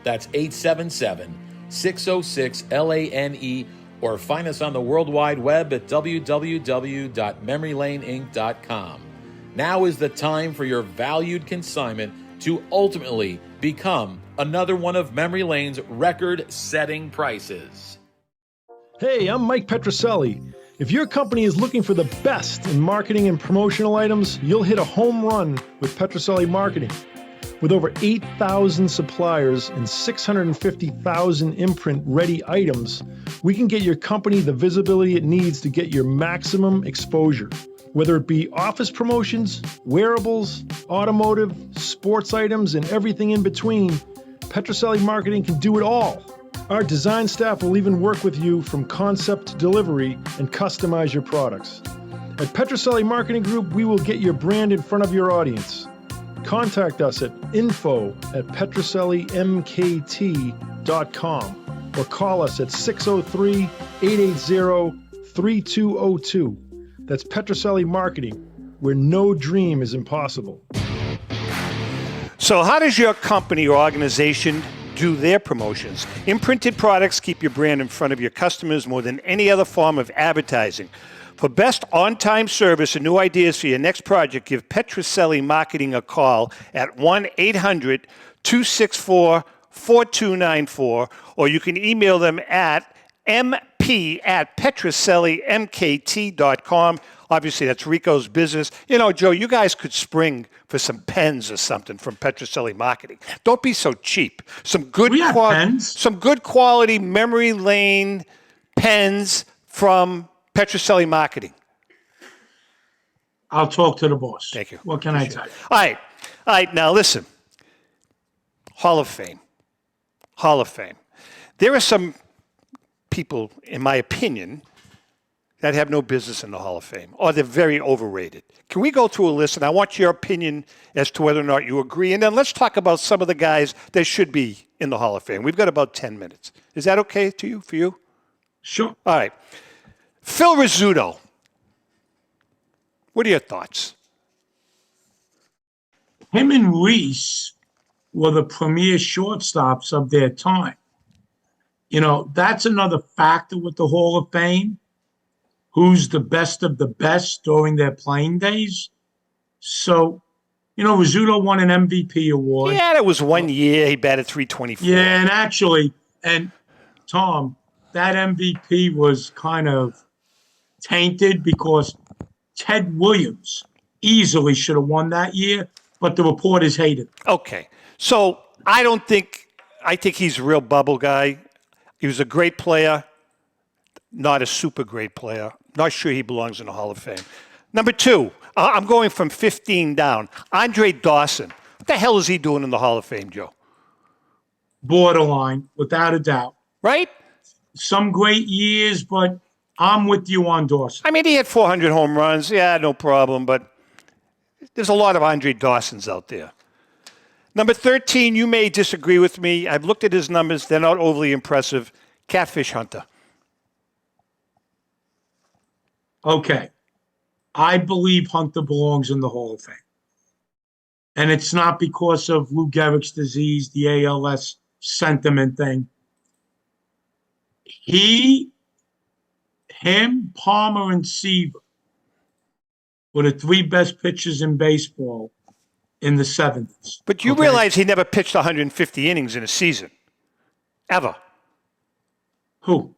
That's 877-606-LANE, or find us on the World Wide Web at www.memorylaneinc.com. Now is the time for your valued consignment to ultimately become another one of Memory Lane's record-setting prices. Hey, I'm Mike Petroselli. If your company is looking for the best in marketing and promotional items, you'll hit a home run with Petroselli Marketing. With over 8,000 suppliers and 650,000 imprint-ready items, we can get your company the visibility it needs to get your maximum exposure. Whether it be office promotions, wearables, automotive, sports items, and everything in between, Petroselli Marketing can do it all. Our design staff will even work with you from concept to delivery and customize your products. At Petroselli Marketing Group, we will get your brand in front of your audience. Contact us at info@petrosellimkt.com or call us at 603-880-3202. That's Petroselli Marketing, where no dream is impossible. So how does your company or organization do their promotions. Imprinted products keep your brand in front of your customers more than any other form of advertising. For best on-time service and new ideas for your next project, give Petroselli Marketing a call at 1-800-264-4294, or you can email them at mp@petrosellimkt.com. Obviously, that's Rico's business. You know, Joe, you guys could spring for some pens or something from Petroselli Marketing. Don't be so cheap. Some good quality memory lane pens from Petroselli Marketing. I'll talk to the boss. Thank you. What can I tell you? All right. Now listen. Hall of Fame. There are some people, in my opinion, that have no business in the Hall of Fame, or they're very overrated. Can we go through a list, and I want your opinion as to whether or not you agree, and then let's talk about some of the guys that should be in the Hall of Fame. We've got about 10 minutes. Is that okay for you? Sure. All right. Phil Rizzuto. What are your thoughts? Him and Reese were the premier shortstops of their time. You know, that's another factor with the Hall of Fame. Who's the best of the best during their playing days? So, you know, Rizzuto won an MVP award. Yeah, that was 1 year. He batted .324. Yeah, and actually, Tom, that MVP was kind of tainted because Ted Williams easily should have won that year, but the reporters hated him. Okay. So I think he's a real bubble guy. He was a great player, not a super great player. Not sure he belongs in the Hall of Fame. Number 2, I'm going from 15 down. Andre Dawson. What the hell is he doing in the Hall of Fame, Joe? Borderline, without a doubt. Right? Some great years, but I'm with you on Dawson. I mean, he had 400 home runs. Yeah, no problem, but there's a lot of Andre Dawsons out there. Number 13, you may disagree with me. I've looked at his numbers. They're not overly impressive. Catfish Hunter. Okay. I believe Hunter belongs in the Hall of Fame. And it's not because of Lou Gehrig's disease, the ALS sentiment thing. Him, Palmer, and Seaver were the 3 best pitchers in baseball in the 70s. But you realize he never pitched 150 innings in a season. Ever. Who?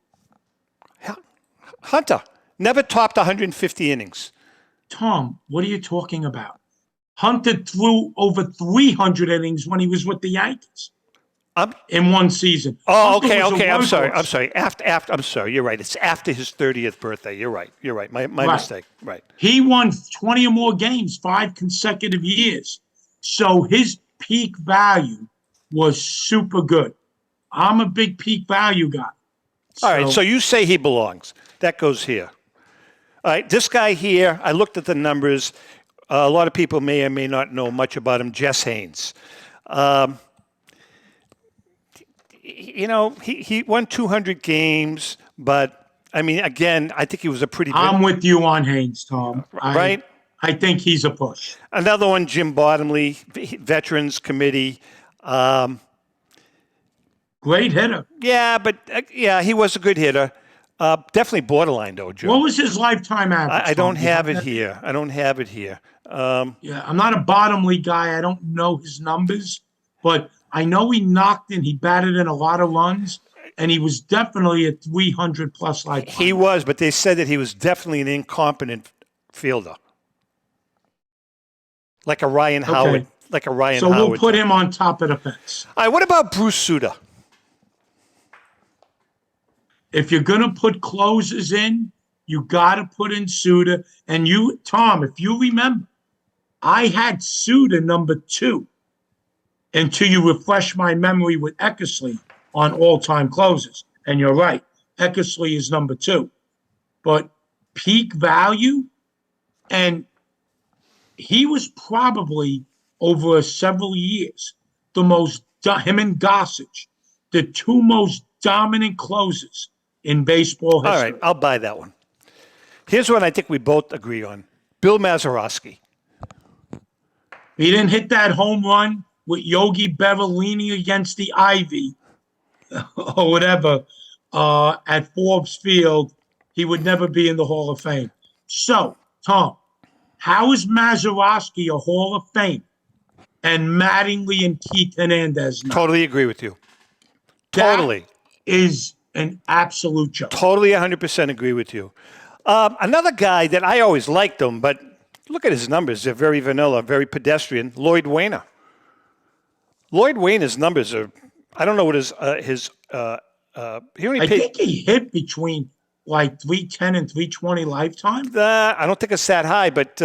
Hunter. Never topped 150 innings. Tom, what are you talking about? Hunter threw over 300 innings when he was with the Yankees in one season. Oh, Hunter okay. I'm sorry. After. I'm sorry. You're right. It's after his 30th birthday. You're right. My mistake. Right. He won 20 or more games 5 consecutive years. So his peak value was super good. I'm a big peak value guy. All right. So you say he belongs. That goes here. All right. This guy here, I looked at the numbers. A lot of people may or may not know much about him. Jess Haynes. You know, he won 200 games, but I mean, again, I think he was a pretty good. I'm with you on Haynes, Tom. Right? I think he's a push. Another one, Jim Bottomley, Veterans Committee. Great hitter. Yeah, but he was a good hitter. Definitely borderline, though, Joe. What was his lifetime average? I don't have it here. Yeah, I'm not a Bottomley guy. I don't know his numbers, but I know he batted in a lot of runs, and he was definitely a 300-plus lifetime. He was, but they said that he was definitely an incompetent fielder. Like a Ryan Howard. So we'll put him on top of the fence. All right, what about Bruce Sutter? If you're going to put closers in, you got to put in Suter. And you, Tom, if you remember, I had Suter number 2 until you refresh my memory with Eckersley on all-time closers. And you're right, Eckersley is number 2. But peak value, and he was probably over several years him and Gossage, the 2 most dominant closers in baseball history. All right, I'll buy that one. Here's one I think we both agree on. Bill Mazeroski. He didn't hit that home run with Yogi Berra leaning against the ivy or whatever at Forbes Field, he would never be in the Hall of Fame. So, Tom, how is Mazeroski a Hall of Fame and Mattingly and Keith Hernandez not? Totally agree with you. Totally. That is an absolute joke. Totally 100% agree with you. Another guy that I always liked him, but look at his numbers. They're very vanilla, very pedestrian. Lloyd Wayner. Lloyd Wayner's numbers are, I don't know what he only paid. I think he hit between like 310 and 320 lifetime. I don't think it's that high, but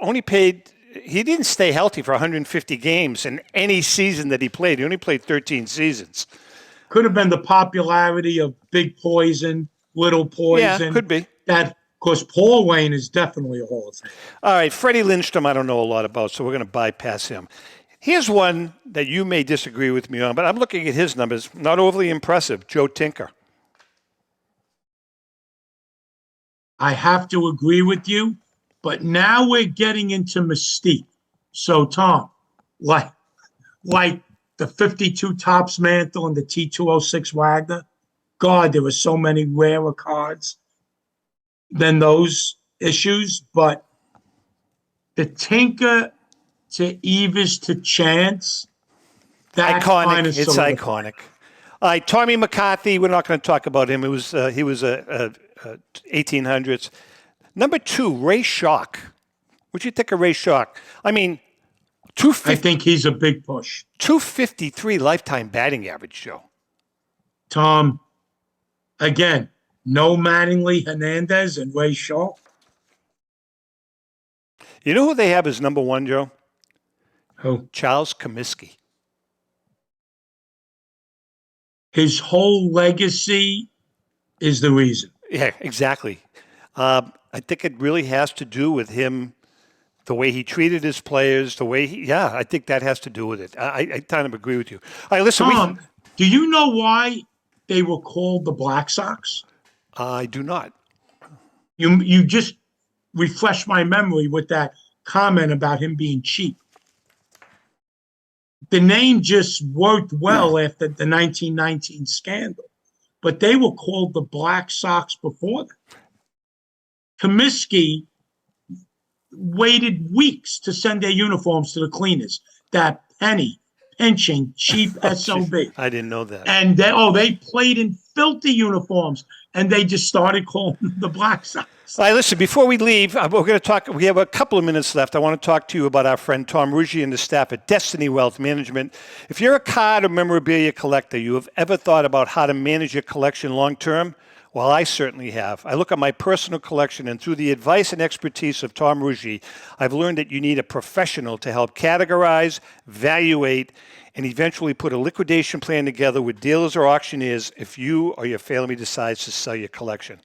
only paid. He didn't stay healthy for 150 games in any season that he played. He only played 13 seasons. Could have been the popularity of Big Poison, Little Poison. Yeah, could be. That, because Paul Wayne is definitely a Hall of Fame. All right, Freddie Lindstrom, I don't know a lot about, so we're going to bypass him. Here's one that you may disagree with me on, but I'm looking at his numbers. Not overly impressive. Joe Tinker. I have to agree with you, but now we're getting into mystique. So, Tom, like the 52 Topps Mantle and the T206 Wagner, God, there were so many rarer cards than those issues, but the Tinker to Evers to Chance, that kind of It's iconic. All right, Tommy McCarthy, we're not going to talk about him. He was a 1800s. Number 2, Ray Schock. What'd you think of Ray Schock? I mean, I think he's a big push. 253 lifetime batting average, Joe. Tom, again, no Mattingly, Hernandez, and Ray Schock. You know who they have as number 1, Joe? Who? Charles Comiskey. His whole legacy is the reason. Yeah, exactly. I think it really has to do with him, the way he treated his players, the way I think that has to do with it. I kind of agree with you. All right, listen. Tom, do you know why they were called the Black Sox? I do not. You just refreshed my memory with that comment about him being cheap. The name just worked well after the 1919 scandal, but they were called the Black Sox before that. Comiskey waited weeks to send their uniforms to the cleaners. That penny pinching cheap SOB. I didn't know that. And they played in filthy uniforms, and they just started calling them the Black Sox. All right, listen, before we leave, we're going to talk. We have a couple of minutes left. I want to talk to you about our friend Tom Ruggie and the staff at Destiny Wealth Management. If you're a card or memorabilia collector, you have ever thought about how to manage your collection long term? Well, I certainly have. I look at my personal collection, and through the advice and expertise of Tom Ruggie, I've learned that you need a professional to help categorize, evaluate, and eventually put a liquidation plan together with dealers or auctioneers if you or your family decides to sell your collection.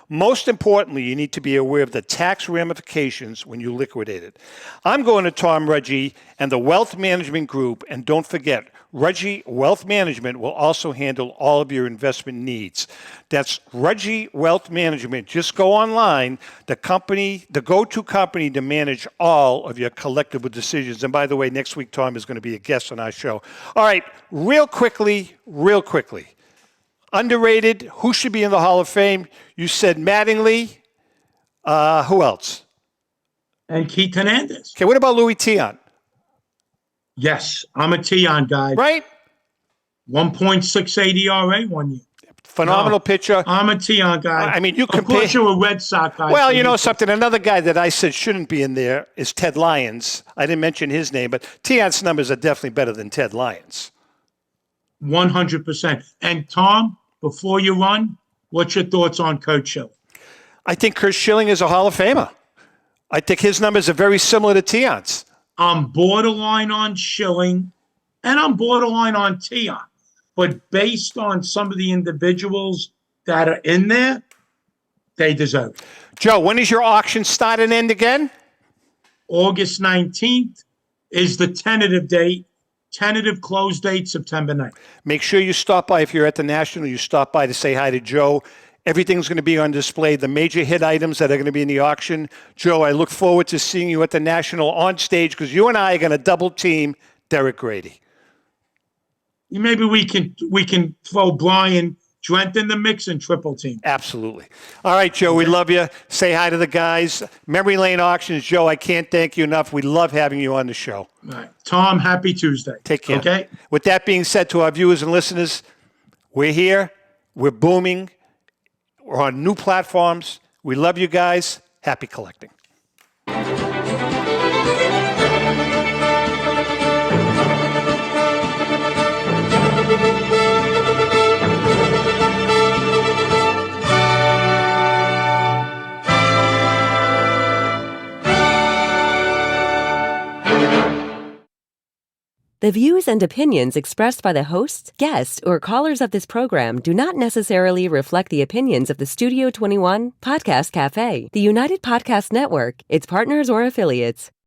Most importantly, you need to be aware of the tax ramifications when you liquidate it. I'm going to Tom Ruggie and the Wealth Management Group, and don't forget, Ruggie Wealth Management will also handle all of your investment needs. That's Ruggie Wealth Management. Just go online, the go-to company to manage all of your collectible decisions. And by the way, next week, Tom is going to be a guest on our show. All right, real quickly. Underrated, who should be in the Hall of Fame? You said Mattingly. Who else? And Keith Hernandez. Okay, what about Louis Tiant? Yes, I'm a Tiant guy. Right? 1.68 ERA 1 year. Phenomenal pitcher. I'm a Tiant guy. I mean, you compare. Of course, you're a Red Sox guy. Well, you know something. Another guy that I said shouldn't be in there is Ted Lyons. I didn't mention his name, but Tiant's numbers are definitely better than Ted Lyons. 100%. And Tom, before you run, what's your thoughts on Curt Schilling? I think Curt Schilling is a Hall of Famer. I think his numbers are very similar to Tiant's. I'm borderline on Schilling, and I'm borderline on Tiant. But based on some of the individuals that are in there, they deserve it. Joe, when does your auction start and end again? August 19th is the tentative date. Tentative close date, September 9th. Make sure you stop by. If you're at the National, you stop by to say hi to Joe. Everything's going to be on display, the major hit items that are going to be in the auction. Joe, I look forward to seeing you at the National on stage because you and I are going to double team Derek Grady. Maybe we can throw Brian Drent in the mix and triple team. Absolutely. All right, Joe, we love you. Say hi to the guys. Memory Lane Auctions, Joe, I can't thank you enough. We love having you on the show. All right. Tom, happy Tuesday. Take care. Okay. With that being said, to our viewers and listeners, we're here. We're booming. We're on new platforms. We love you guys. Happy collecting. The views and opinions expressed by the hosts, guests, or callers of this program do not necessarily reflect the opinions of the Studio 21 Podcast Cafe, the United Podcast Network, its partners, or affiliates.